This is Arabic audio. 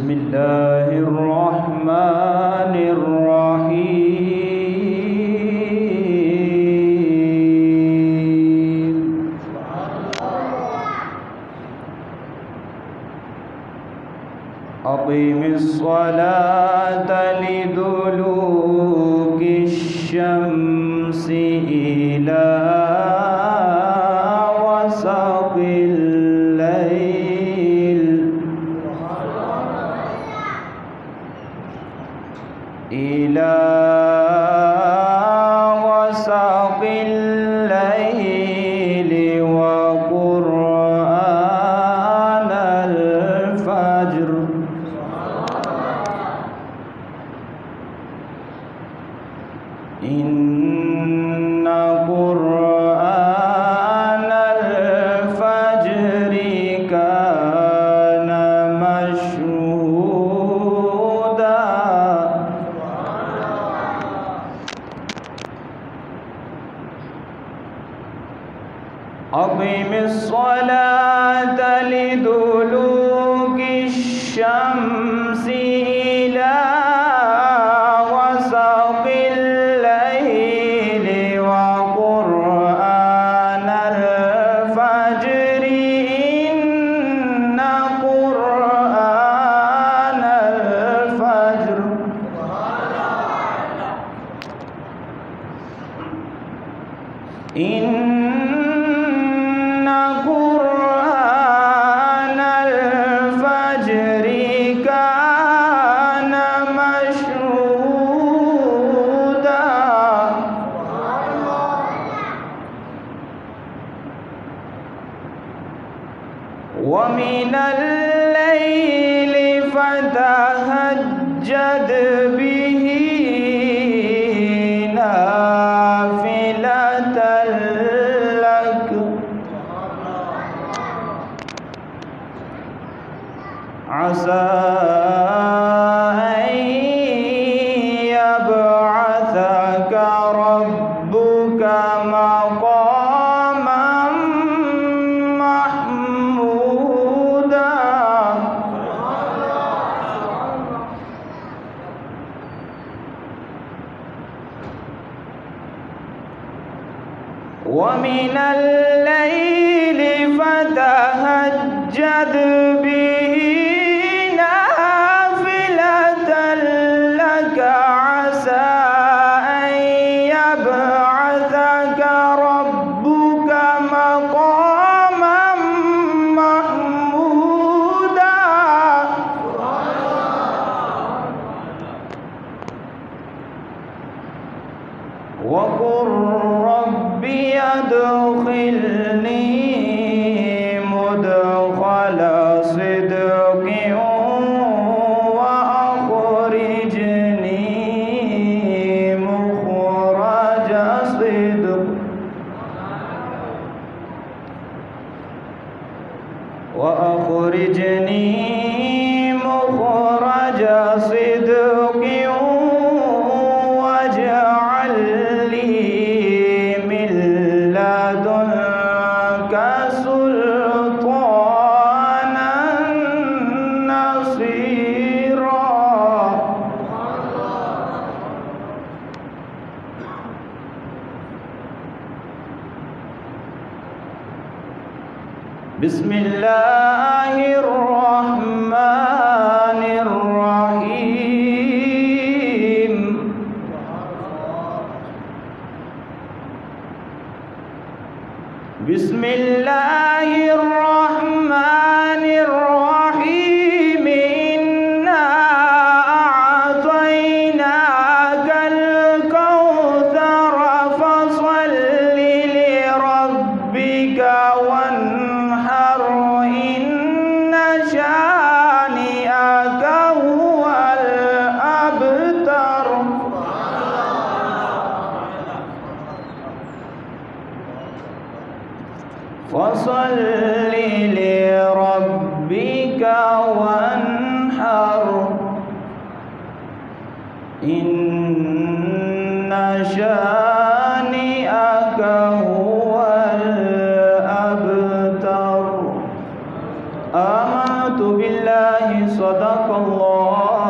بسم الله الرحمن الرحيم. أقم الصلاة لدلوك الشمس إلى غسق الليل وقرآن الفجر إن قرآن الفجر كان مشهودا. أقم الصلاة لدلوك الشمس إلى غسق الليل وقرآن الفجر إن قرآن الفجر إن قرآن الفجر كان مشهودا. ومن الليل فتهجد به نافلة لك عسى أن يبعثك ربك مقاما محمودا. ومن الليل فتهجد به نافلة لك عسى أن يبعثك ربك مقاما محمودا. وقل ربي أدخلني مدخل صدق وأخرجني مخرج صدق واجعل لي من لدنك سلطانا نصيرا. بسم الله الرحمن الرحيم. بسم الله الرحمن الرحيم. إنا أعطيناك الكوثر فصل لربك وانحر إن شانئك هو الأبتر. فصل لربك وانحر إن شانئك هو الأبتر. آمنت بالله صدق الله